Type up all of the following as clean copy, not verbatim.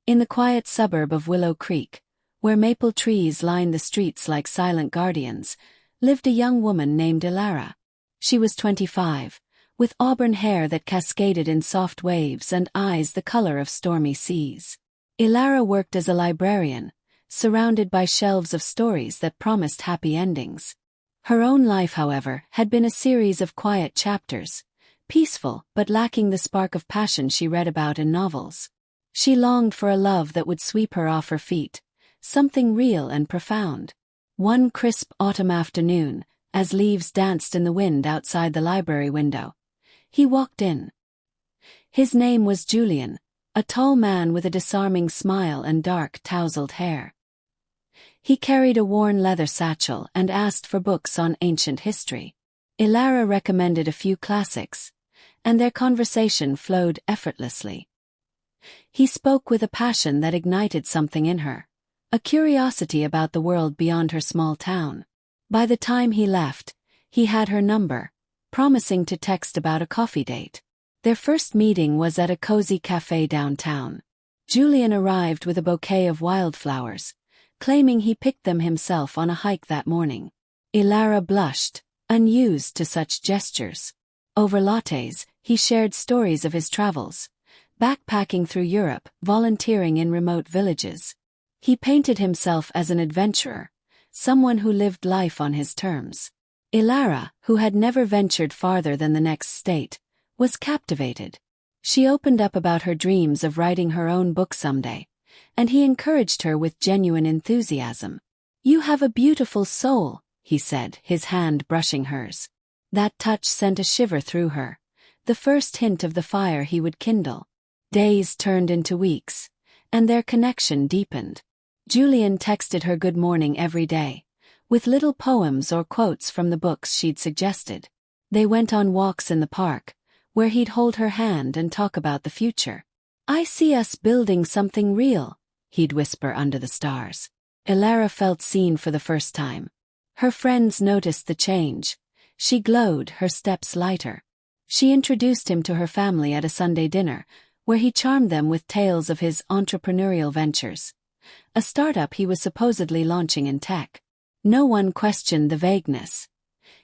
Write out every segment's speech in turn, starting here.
In the quiet suburb of Willow Creek, where maple trees lined the streets like silent guardians, lived a young woman named Ilara. She was 25, with auburn hair that cascaded in soft waves and eyes the color of stormy seas. Ilara worked as a librarian, surrounded by shelves of stories that promised happy endings. Her own life, however, had been a series of quiet chapters, peaceful but lacking the spark of passion she read about in novels. She longed for a love that would sweep her off her feet, something real and profound. One crisp autumn afternoon, as leaves danced in the wind outside the library window, he walked in. His name was Julian, a tall man with a disarming smile and dark, tousled hair. He carried a worn leather satchel and asked for books on ancient history. Ilara recommended a few classics, and their conversation flowed effortlessly. He spoke with a passion that ignited something in her, a curiosity about the world beyond her small town. By the time he left, he had her number, promising to text about a coffee date. Their first meeting was at a cozy cafe downtown. Julian arrived with a bouquet of wildflowers, claiming he picked them himself on a hike that morning. Ilara blushed, unused to such gestures. Over lattes, he shared stories of his travels, backpacking through Europe, volunteering in remote villages. He painted himself as an adventurer, someone who lived life on his terms. Ilara, who had never ventured farther than the next state, was captivated. She opened up about her dreams of writing her own book someday, and he encouraged her with genuine enthusiasm. "You have a beautiful soul," he said, his hand brushing hers. That touch sent a shiver through her, the first hint of the fire he would kindle. Days turned into weeks, and their connection deepened. Julian texted her good morning every day, with little poems or quotes from the books she'd suggested. They went on walks in the park, where he'd hold her hand and talk about the future. "I see us building something real," he'd whisper under the stars. Ilara felt seen for the first time. Her friends noticed the change. She glowed, her steps lighter. She introduced him to her family at a Sunday dinner, where he charmed them with tales of his entrepreneurial ventures, a startup he was supposedly launching in tech. No one questioned the vagueness.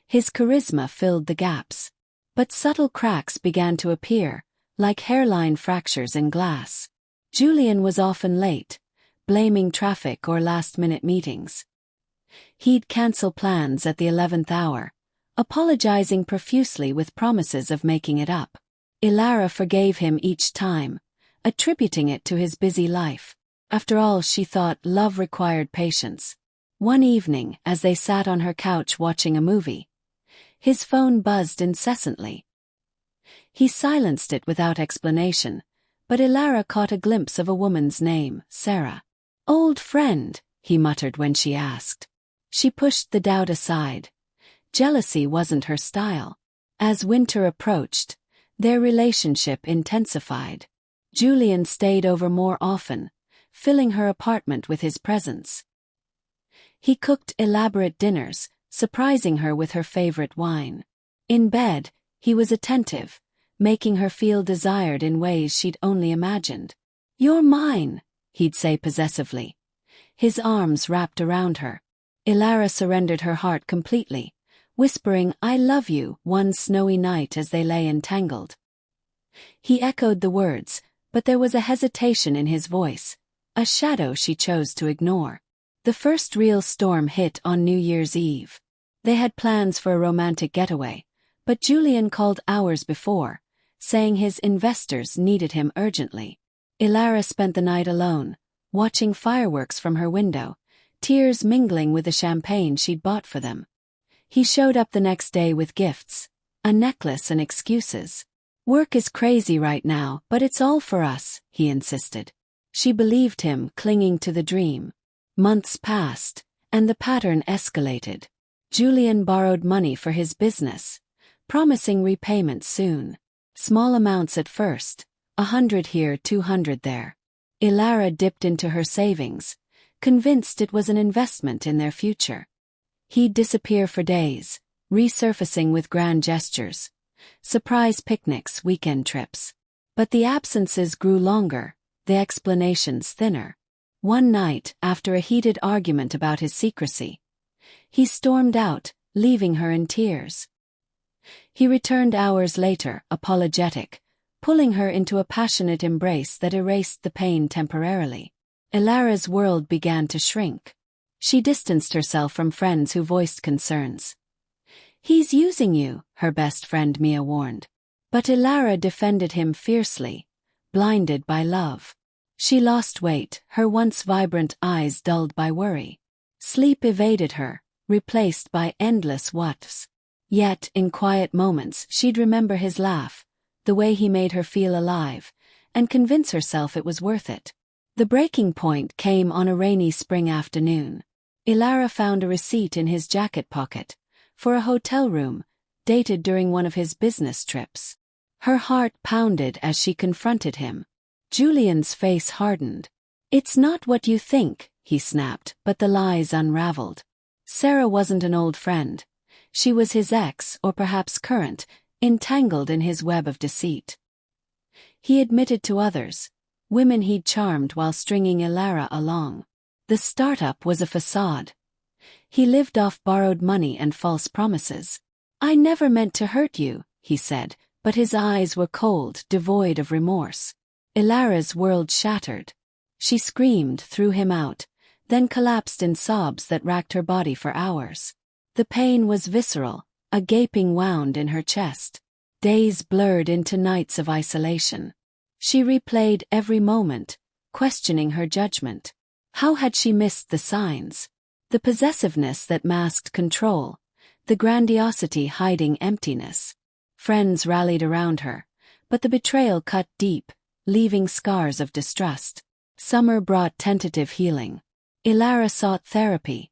His charisma filled the gaps. But subtle cracks began to appear, like hairline fractures in glass. Julian was often late, blaming traffic or last-minute meetings. He'd cancel plans at the 11th hour, apologizing profusely with promises of making it up. Ilara forgave him each time, attributing it to his busy life. After all, she thought, love required patience. One evening, as they sat on her couch watching a movie, his phone buzzed incessantly. He silenced it without explanation, but Ilara caught a glimpse of a woman's name, Sarah. "Old friend," he muttered when she asked. She pushed the doubt aside. Jealousy wasn't her style. As winter approached, their relationship intensified. Julian stayed over more often, filling her apartment with his presence. He cooked elaborate dinners, surprising her with her favorite wine. In bed, he was attentive, making her feel desired in ways she'd only imagined. "You're mine," he'd say possessively, his arms wrapped around her. Ilara surrendered her heart completely, whispering, "I love you," one snowy night as they lay entangled. He echoed the words, but there was a hesitation in his voice, a shadow she chose to ignore. The first real storm hit on New Year's Eve. They had plans for a romantic getaway, but Julian called hours before, saying his investors needed him urgently. Ilara spent the night alone, watching fireworks from her window, tears mingling with the champagne she'd bought for them. He showed up the next day with gifts, a necklace and excuses. "Work is crazy right now, but it's all for us," he insisted. She believed him, clinging to the dream. Months passed, and the pattern escalated. Julian borrowed money for his business, promising repayment soon. Small amounts at first, 100 here, 200 there. Ilara dipped into her savings, convinced it was an investment in their future. He'd disappear for days, resurfacing with grand gestures, surprise picnics, weekend trips. But the absences grew longer, the explanations thinner. One night, after a heated argument about his secrecy, he stormed out, leaving her in tears. He returned hours later, apologetic, pulling her into a passionate embrace that erased the pain temporarily. Ilara's world began to shrink. She distanced herself from friends who voiced concerns. "He's using you," her best friend Mia warned. But Ilara defended him fiercely, blinded by love. She lost weight, her once vibrant eyes dulled by worry. Sleep evaded her, replaced by endless what-ifs. Yet, in quiet moments, she'd remember his laugh, the way he made her feel alive, and convince herself it was worth it. The breaking point came on a rainy spring afternoon. Ilara found a receipt in his jacket pocket, for a hotel room, dated during one of his business trips. Her heart pounded as she confronted him. Julian's face hardened. "It's not what you think," he snapped, but the lies unraveled. Sarah wasn't an old friend. She was his ex, or perhaps current, entangled in his web of deceit. He admitted to others, women he'd charmed while stringing Ilara along. The startup was a facade. He lived off borrowed money and false promises. "I never meant to hurt you," he said, but his eyes were cold, devoid of remorse. Ilara's world shattered. She screamed, threw him out, then collapsed in sobs that racked her body for hours. The pain was visceral, a gaping wound in her chest. Days blurred into nights of isolation. She replayed every moment, questioning her judgment. How had she missed the signs? The possessiveness that masked control, the grandiosity hiding emptiness. Friends rallied around her, but the betrayal cut deep, leaving scars of distrust. Summer brought tentative healing. Ilara sought therapy,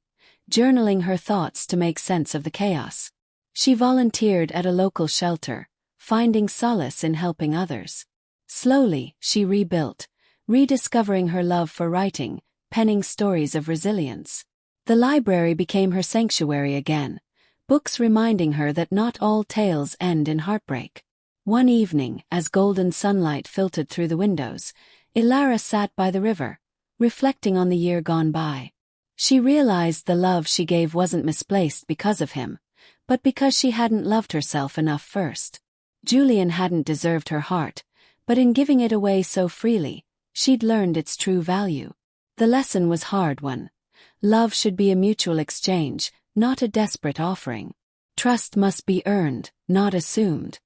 journaling her thoughts to make sense of the chaos. She volunteered at a local shelter, finding solace in helping others. Slowly, she rebuilt, rediscovering her love for writing, penning stories of resilience. The library became her sanctuary again, books reminding her that not all tales end in heartbreak. One evening, as golden sunlight filtered through the windows, Ilara sat by the river, reflecting on the year gone by. She realized the love she gave wasn't misplaced because of him, but because she hadn't loved herself enough first. Julian hadn't deserved her heart, but in giving it away so freely, she'd learned its true value. The lesson was hard one. Love should be a mutual exchange, not a desperate offering. Trust must be earned, not assumed.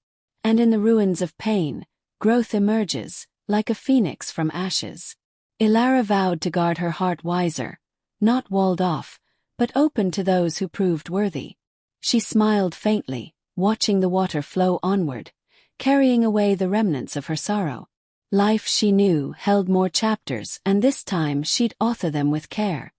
And in the ruins of pain, growth emerges, like a phoenix from ashes. Ilara vowed to guard her heart wiser, not walled off, but open to those who proved worthy. She smiled faintly, watching the water flow onward, carrying away the remnants of her sorrow. Life, she knew, held more chapters, and this time she'd author them with care.